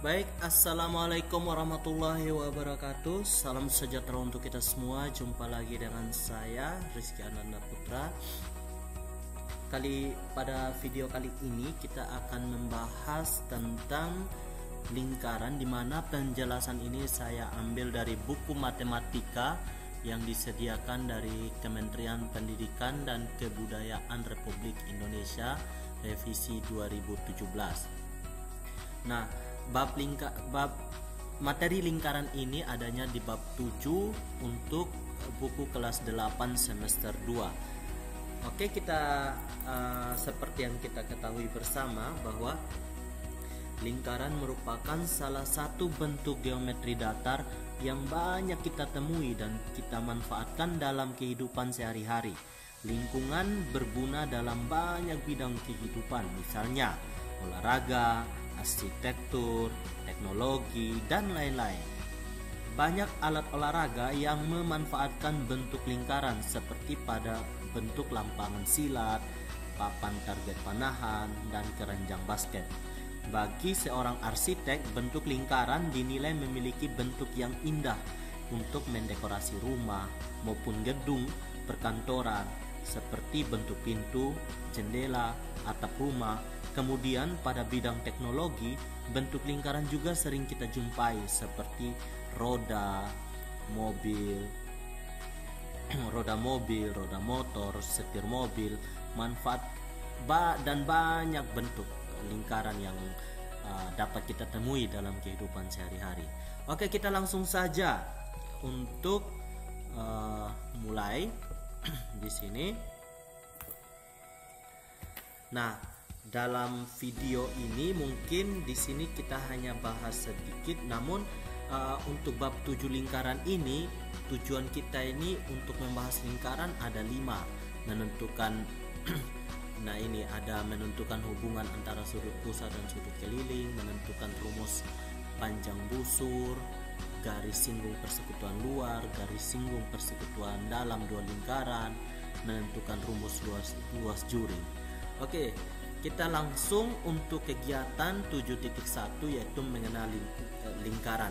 Baik, assalamualaikum warahmatullahi wabarakatuh. Salam sejahtera untuk kita semua. Jumpa lagi dengan saya Rizky Ananda Putra. Pada video kali ini kita akan membahas tentang lingkaran, di mana penjelasan ini saya ambil dari buku matematika yang disediakan dari Kementerian Pendidikan dan Kebudayaan Republik Indonesia revisi 2017. Nah, bab materi lingkaran ini adanya di bab 7 untuk buku kelas 8 semester 2. Oke, kita seperti yang kita ketahui bersama bahwa lingkaran merupakan salah satu bentuk geometri datar yang banyak kita temui dan kita manfaatkan dalam kehidupan sehari-hari. Lingkungan berguna dalam banyak bidang kehidupan, misalnya olahraga, arsitektur, teknologi, dan lain-lain. Banyak alat olahraga yang memanfaatkan bentuk lingkaran seperti pada bentuk lampangan silat, papan target panahan, dan keranjang basket. Bagi seorang arsitek, bentuk lingkaran dinilai memiliki bentuk yang indah untuk mendekorasi rumah maupun gedung perkantoran, seperti bentuk pintu, jendela, atap rumah. Kemudian pada bidang teknologi, bentuk lingkaran juga sering kita jumpai seperti roda mobil, roda motor, setir mobil, manfaat dan banyak bentuk lingkaran yang dapat kita temui dalam kehidupan sehari-hari. Oke, kita langsung saja untuk mulai di sini. Nah, dalam video ini mungkin di sini kita hanya bahas sedikit, namun untuk bab 7 lingkaran ini tujuan kita ini untuk membahas lingkaran ada 5. Menentukan nah ini ada menentukan hubungan antara sudut pusat dan sudut keliling, menentukan rumus panjang busur, garis singgung persekutuan luar, garis singgung persekutuan dalam dua lingkaran, menentukan rumus luas juring. Oke, kita langsung untuk kegiatan 7.1 yaitu mengenali lingkaran.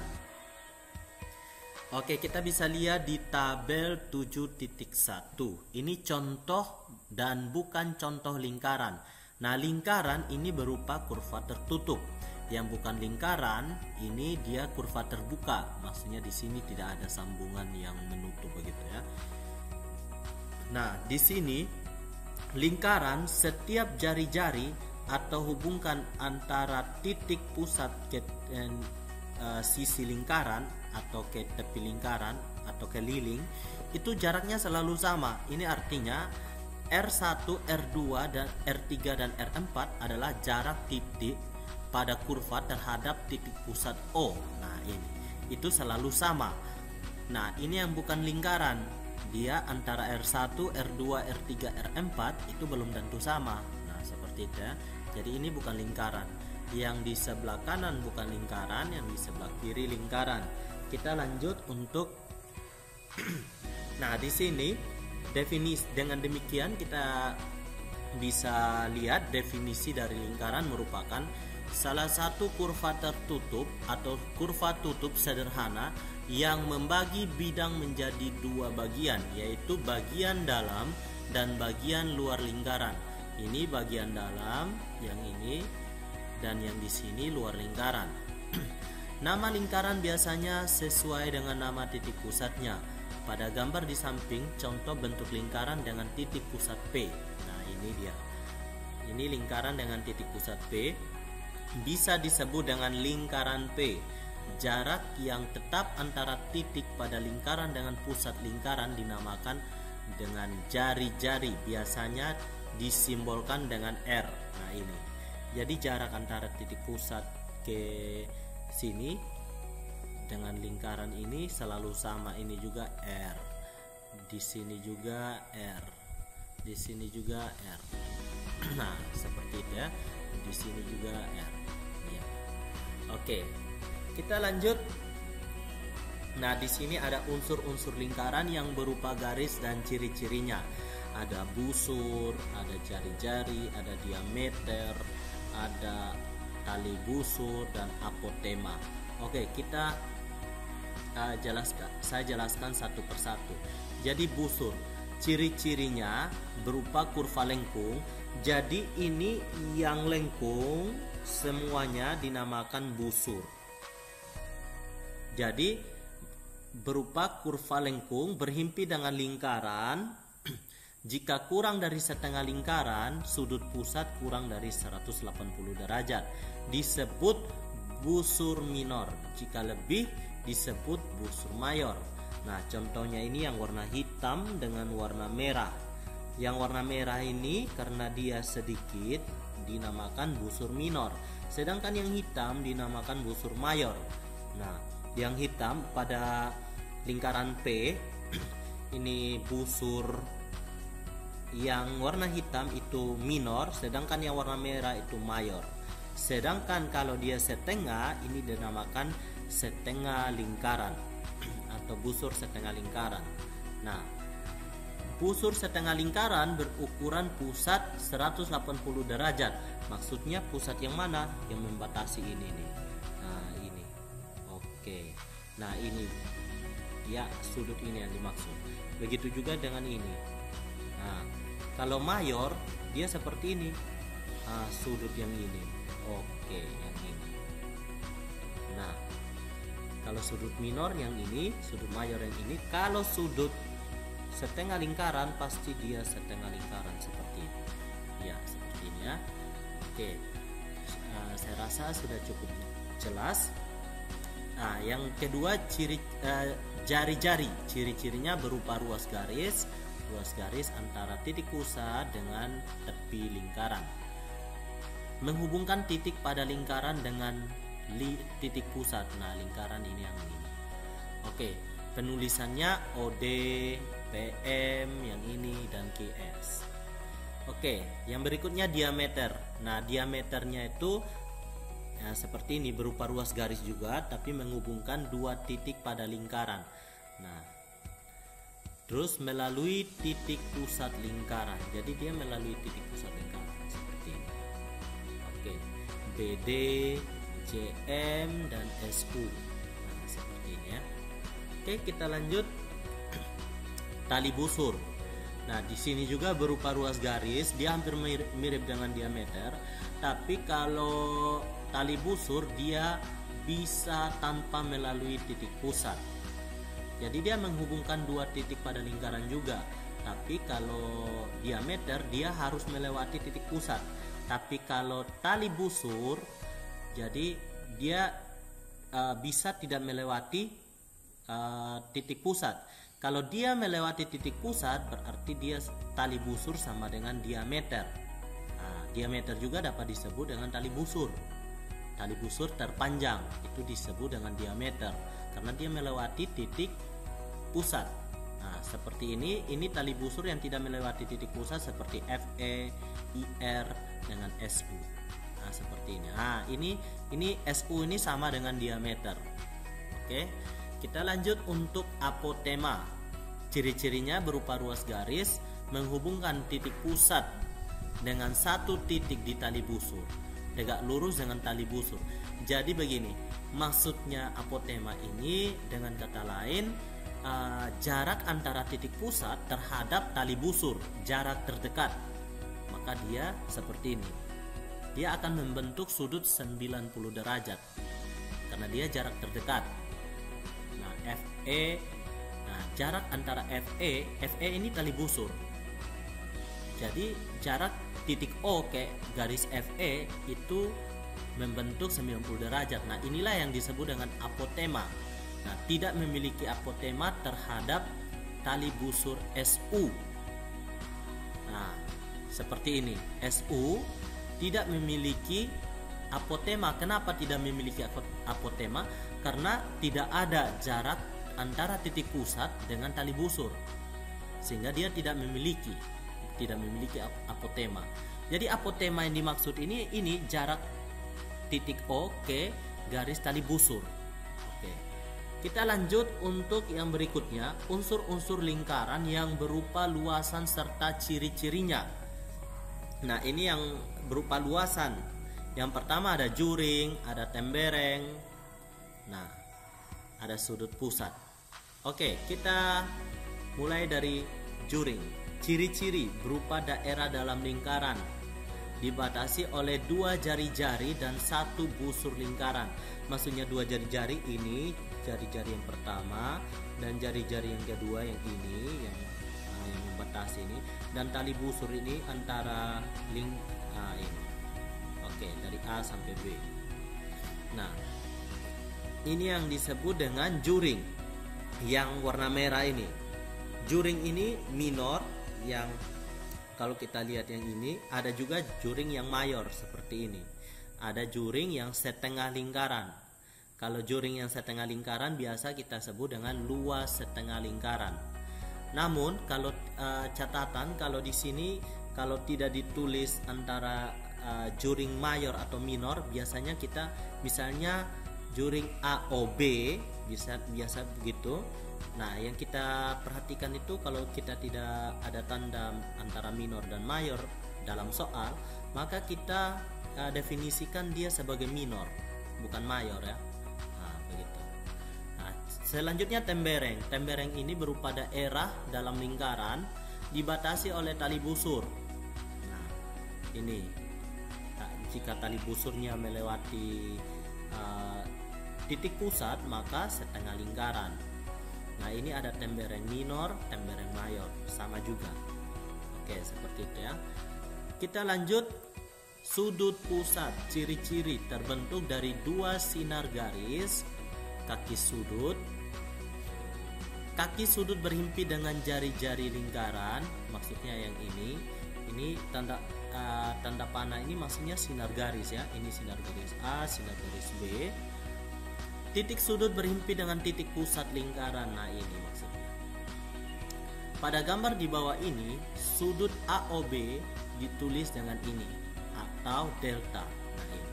Oke, kita bisa lihat di tabel 7.1. Ini contoh dan bukan contoh lingkaran. Nah, lingkaran ini berupa kurva tertutup. Yang bukan lingkaran, ini dia kurva terbuka. Maksudnya di sini tidak ada sambungan yang menutup begitu ya. Nah, di sini lingkaran setiap jari-jari atau hubungkan antara titik pusat ke sisi lingkaran atau ke tepi lingkaran atau keliling itu jaraknya selalu sama. Ini artinya R1, R2, dan R3 dan R4 adalah jarak titik pada kurva terhadap titik pusat O. Nah, ini itu selalu sama. Nah, ini yang bukan lingkaran. Dia antara R1, R2, R3, R4 itu belum tentu sama. Nah, seperti itu ya. Jadi ini bukan lingkaran. Yang di sebelah kanan bukan lingkaran, yang di sebelah kiri lingkaran. Kita lanjut untuk nah, di sini definisi. Dengan demikian kita bisa lihat definisi dari lingkaran merupakan salah satu kurva tertutup atau kurva tutup sederhana yang membagi bidang menjadi dua bagian, yaitu bagian dalam dan bagian luar lingkaran. Ini bagian dalam, yang ini, dan yang di sini luar lingkaran. Nama lingkaran biasanya sesuai dengan nama titik pusatnya. Pada gambar di samping, contoh bentuk lingkaran dengan titik pusat P. Nah, ini dia. Ini lingkaran dengan titik pusat P. Bisa disebut dengan lingkaran P. Jarak yang tetap antara titik pada lingkaran dengan pusat lingkaran dinamakan dengan jari-jari, biasanya disimbolkan dengan R. Nah, ini. Jadi jarak antara titik pusat ke sini dengan lingkaran ini selalu sama. Ini juga R. Di sini juga R. Di sini juga R. Nah, seperti itu ya. Di sini juga R. Ya. Oke. Kita lanjut. Nah, di sini ada unsur-unsur lingkaran yang berupa garis dan ciri-cirinya. Ada busur, ada jari-jari, ada diameter, ada tali busur, dan apotema. Oke, kita saya jelaskan satu persatu. Jadi busur, ciri-cirinya berupa kurva lengkung. Jadi ini yang lengkung semuanya dinamakan busur. Jadi berupa kurva lengkung berhimpi dengan lingkaran. Jika kurang dari setengah lingkaran, sudut pusat kurang dari 180 derajat, disebut busur minor. Jika lebih, disebut busur mayor. Nah, contohnya ini yang warna hitam dengan warna merah. Yang warna merah ini karena dia sedikit dinamakan busur minor, sedangkan yang hitam dinamakan busur mayor. Nah, yang hitam pada lingkaran P ini busur yang warna hitam itu minor, sedangkan yang warna merah itu mayor. Sedangkan kalau dia setengah, ini dinamakan setengah lingkaran atau busur setengah lingkaran. Nah, busur setengah lingkaran berukuran pusat 180 derajat. Maksudnya pusat yang mana? Yang membatasi ini nih. Nah, ini. Oke. Nah, ini ya sudut ini yang dimaksud. Begitu juga dengan ini. Nah, kalau mayor dia seperti ini. Sudut yang ini. Oke, yang ini. Nah, kalau sudut minor yang ini, sudut mayor yang ini. Kalau sudut setengah lingkaran pasti dia setengah lingkaran seperti ini. Ya, seperti ini ya. Oke. Saya rasa sudah cukup jelas. Nah, yang kedua jari-jari. Ciri-cirinya berupa ruas garis antara titik pusat dengan tepi lingkaran. Menghubungkan titik pada lingkaran dengan titik pusat. Nah, lingkaran ini yang ini. Oke, penulisannya OD, PM, yang ini, dan QS. Oke, yang berikutnya diameter. Nah, diameternya itu seperti ini, berupa ruas garis juga, tapi menghubungkan dua titik pada lingkaran. Nah, terus melalui titik pusat lingkaran. Jadi dia melalui titik pusat lingkaran seperti ini. Oke, BD, JM, dan SU. Nah, seperti ini ya. Oke, kita lanjut. Tali busur. Nah, di sini juga berupa ruas garis, dia hampir mirip dengan diameter, tapi kalau tali busur dia bisa tanpa melalui titik pusat. Jadi dia menghubungkan dua titik pada lingkaran juga. Tapi kalau diameter dia harus melewati titik pusat. Tapi kalau tali busur, jadi dia bisa tidak melewati titik pusat. Kalau dia melewati titik pusat, berarti dia tali busur sama dengan diameter. Nah, diameter juga dapat disebut dengan tali busur. Tali busur terpanjang itu disebut dengan diameter karena dia melewati titik pusat. Nah, seperti ini tali busur yang tidak melewati titik pusat seperti FE, IR dengan SU. Nah, seperti ini. Nah, ini SU ini sama dengan diameter. Oke. Kita lanjut untuk apotema. Ciri-cirinya berupa ruas garis menghubungkan titik pusat dengan satu titik di tali busur, tegak lurus dengan tali busur. Jadi begini, maksudnya apotema ini dengan kata lain jarak antara titik pusat terhadap tali busur, jarak terdekat. Maka dia seperti ini. Dia akan membentuk sudut 90 derajat karena dia jarak terdekat. Nah, FE, nah jarak antara FE ini tali busur. Jadi jarak titik O ke garis FE itu membentuk 90 derajat. Nah, inilah yang disebut dengan apotema. Nah, tidak memiliki apotema terhadap tali busur SU. Nah, seperti ini. SU tidak memiliki apotema. Kenapa tidak memiliki apotema? Karena tidak ada jarak antara titik pusat dengan tali busur, sehingga dia tidak memiliki apotema. Jadi apotema yang dimaksud ini jarak titik O ke garis tali busur. Oke. Kita lanjut untuk yang berikutnya, unsur-unsur lingkaran yang berupa luasan serta ciri-cirinya. Nah, ini yang berupa luasan. Yang pertama ada juring, ada tembereng. Nah, ada sudut pusat. Oke, kita mulai dari juring. Ciri-ciri berupa daerah dalam lingkaran, dibatasi oleh 2 jari-jari dan 1 busur lingkaran. Maksudnya 2 jari-jari ini jari-jari yang pertama dan jari-jari yang kedua yang ini yang membatasi ini, dan tali busur ini antara ini. Oke, dari A sampai B. Nah, ini yang disebut dengan juring yang warna merah ini. Juring ini minor, yang kalau kita lihat yang ini, ada juga juring yang mayor seperti ini. Ada juring yang setengah lingkaran. Kalau juring yang setengah lingkaran biasa kita sebut dengan luas setengah lingkaran. Namun kalau catatan, kalau di sini kalau tidak ditulis antara juring mayor atau minor, biasanya kita misalnya juring AOB biasa begitu. Nah, yang kita perhatikan itu kalau kita tidak ada tanda antara minor dan mayor dalam soal, maka kita definisikan dia sebagai minor, bukan mayor ya. Nah, begitu. Nah, selanjutnya tembereng. Tembereng ini berupa daerah dalam lingkaran dibatasi oleh tali busur. Nah, ini jika tali busurnya melewati titik pusat, maka setengah lingkaran. Nah, ini ada tembereng minor, tembereng mayor, sama juga. Oke, seperti itu ya. Kita lanjut. Sudut pusat. Ciri-ciri terbentuk dari 2 sinar garis kaki sudut. Kaki sudut berhimpi dengan jari-jari lingkaran, maksudnya yang ini tanda panah ini maksudnya sinar garis ya. Ini sinar garis A, sinar garis B. Titik sudut berhimpi dengan titik pusat lingkaran. Nah, ini maksudnya. Pada gambar di bawah ini, sudut AOB ditulis dengan ini atau delta. Nah, ini.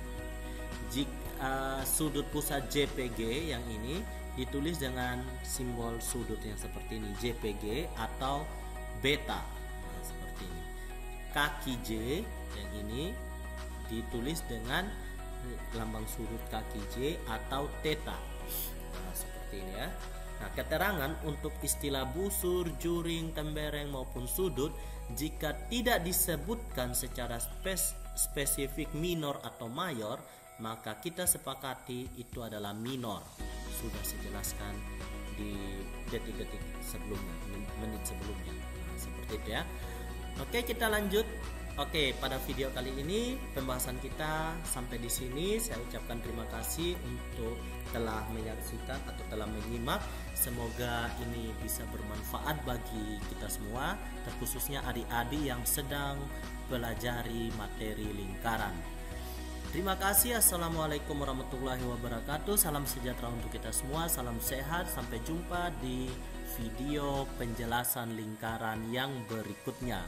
Jika sudut pusat JPG yang ini ditulis dengan simbol sudut yang seperti ini, JPG atau beta. Nah, seperti ini. Kaki J yang ini ditulis dengan lambang sudut kaki J atau theta. Nah, seperti ini ya. Nah, keterangan untuk istilah busur, juring, tembereng maupun sudut, jika tidak disebutkan secara spesifik minor atau mayor, maka kita sepakati itu adalah minor. Sudah saya jelaskan di detik-detik sebelumnya, menit sebelumnya. Nah, seperti itu ya. Oke, kita lanjut. Oke, pada video kali ini pembahasan kita sampai di sini. Saya ucapkan terima kasih untuk telah menyaksikan atau telah menyimak. Semoga ini bisa bermanfaat bagi kita semua, terkhususnya adik-adik yang sedang pelajari materi lingkaran. Terima kasih. Assalamualaikum warahmatullahi wabarakatuh. Salam sejahtera untuk kita semua. Salam sehat. Sampai jumpa di video penjelasan lingkaran yang berikutnya.